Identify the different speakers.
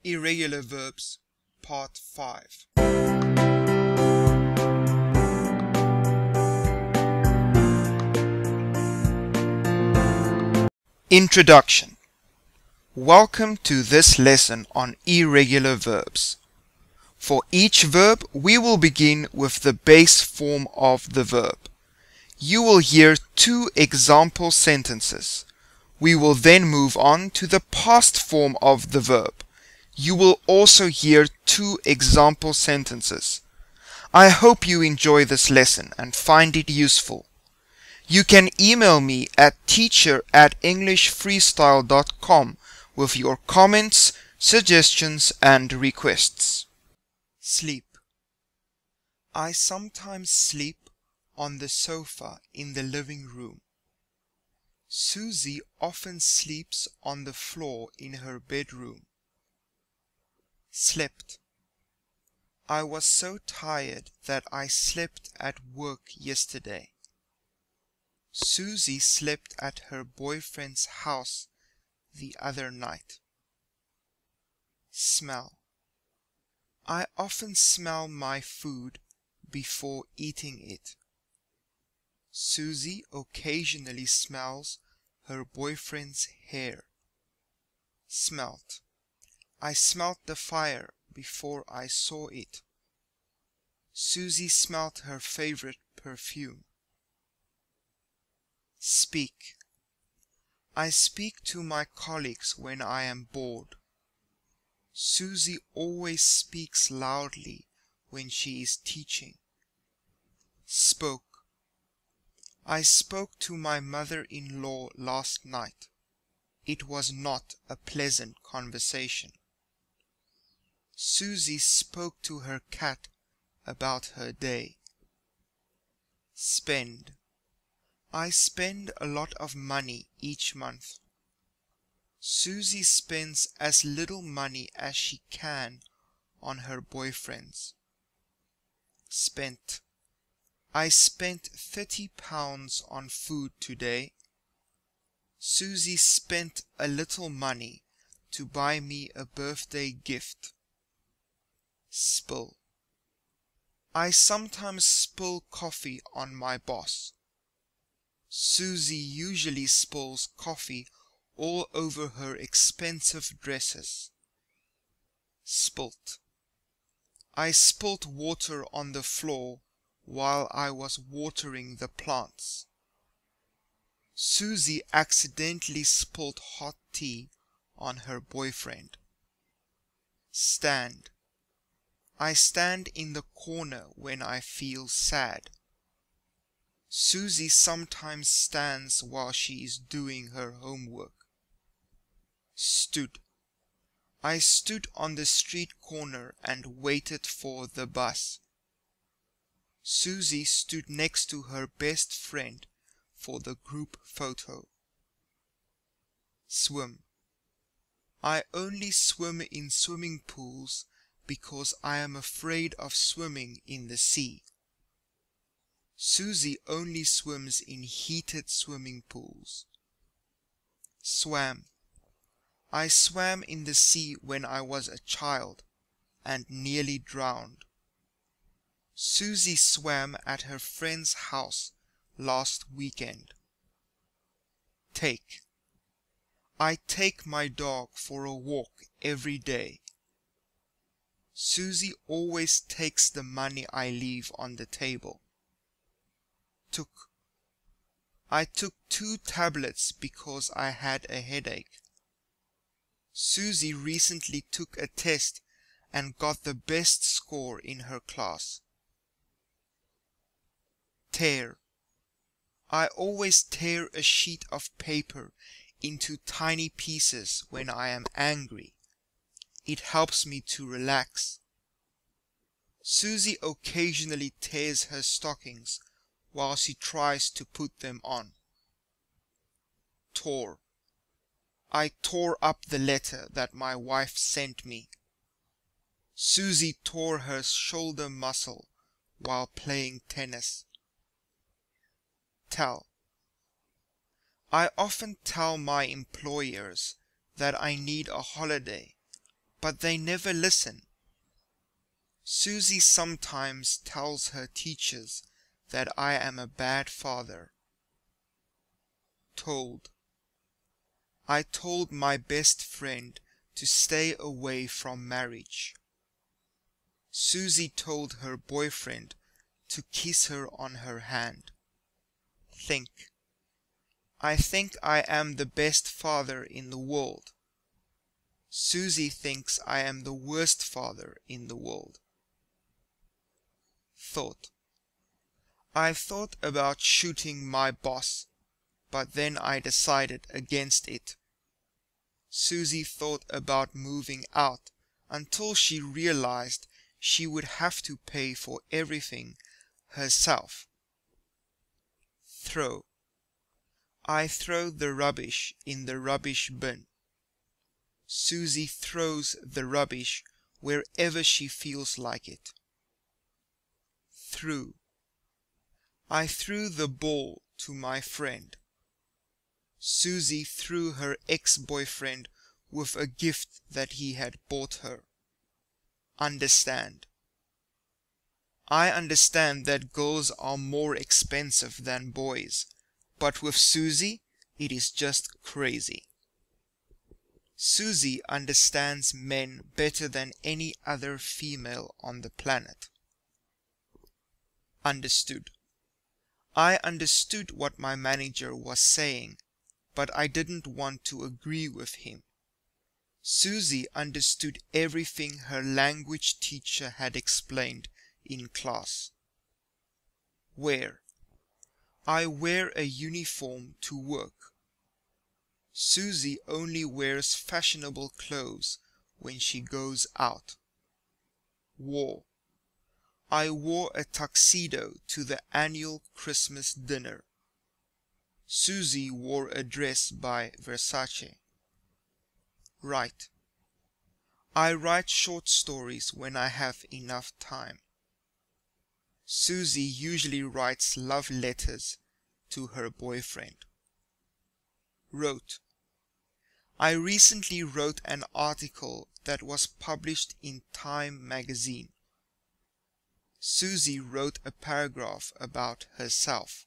Speaker 1: Irregular Verbs, Part 5. Introduction. Welcome to this lesson on irregular verbs. For each verb, we will begin with the base form of the verb. You will hear 2 example sentences. We will then move on to the past form of the verb. You will also hear 2 example sentences. I hope you enjoy this lesson and find it useful. You can email me at teacher@englishfreestyle.com with your comments, suggestions, and requests. Sleep. I sometimes sleep on the sofa in the living room. Susie often sleeps on the floor in her bedroom. Slept. I was so tired that I slept at work yesterday. Susie slept at her boyfriend's house the other night. Smell. I often smell my food before eating it. Susie occasionally smells her boyfriend's hair. Smelt. I smelt the fire before I saw it. Susie smelt her favorite perfume. Speak. I speak to my colleagues when I am bored. Susie always speaks loudly when she is teaching. Spoke. I spoke to my mother-in-law last night. It was not a pleasant conversation. Susie spoke to her cat about her day. Spend. I spend a lot of money each month. Susie spends as little money as she can on her boyfriends. Spent. I spent £30 on food today. Susie spent a little money to buy me a birthday gift. Spill. I sometimes spill coffee on my boss. Susie usually spills coffee all over her expensive dresses. Spilt. I spilt water on the floor while I was watering the plants. Susie accidentally spilt hot tea on her boyfriend. Stand. I stand in the corner when I feel sad. Susie sometimes stands while she is doing her homework. Stood. I stood on the street corner and waited for the bus. Susie stood next to her best friend for the group photo. Swim. I only swim in swimming pools because I am afraid of swimming in the sea. Susie only swims in heated swimming pools. Swam. I swam in the sea when I was a child and nearly drowned. Susie swam at her friend's house last weekend. Take. I take my dog for a walk every day. Susie always takes the money I leave on the table. Took. I took 2 tablets because I had a headache. Susie recently took a test and got the best score in her class. Tear. I always tear a sheet of paper into tiny pieces when I am angry. It helps me to relax. Susie occasionally tears her stockings while she tries to put them on. Tore. I tore up the letter that my wife sent me. Susie tore her shoulder muscle while playing tennis. Tell. I often tell my employers that I need a holiday but they never listen. Susie sometimes tells her teachers that I am a bad father. Told. I told my best friend to stay away from marriage. Susie told her boyfriend to kiss her on her hand. Think. I think I am the best father in the world. Susie thinks I am the worst father in the world. Thought. I thought about shooting my boss, but then I decided against it. Susie thought about moving out until she realized she would have to pay for everything herself. Throw. I throw the rubbish in the rubbish bin. Susie throws the rubbish wherever she feels like it. Threw. I threw the ball to my friend. Susie threw her ex-boyfriend with a gift that he had bought her. Understand. I understand that girls are more expensive than boys, but with Susie, it is just crazy. Susie understands men better than any other female on the planet. Understood. I understood what my manager was saying, but I didn't want to agree with him. Susie understood everything her language teacher had explained in class. Wear. I wear a uniform to work. Susie only wears fashionable clothes when she goes out. Wore. I wore a tuxedo to the annual Christmas dinner. Susie wore a dress by Versace. Write. I write short stories when I have enough time. Susie usually writes love letters to her boyfriend. Wrote. I recently wrote an article that was published in Time magazine. Susie wrote a paragraph about herself.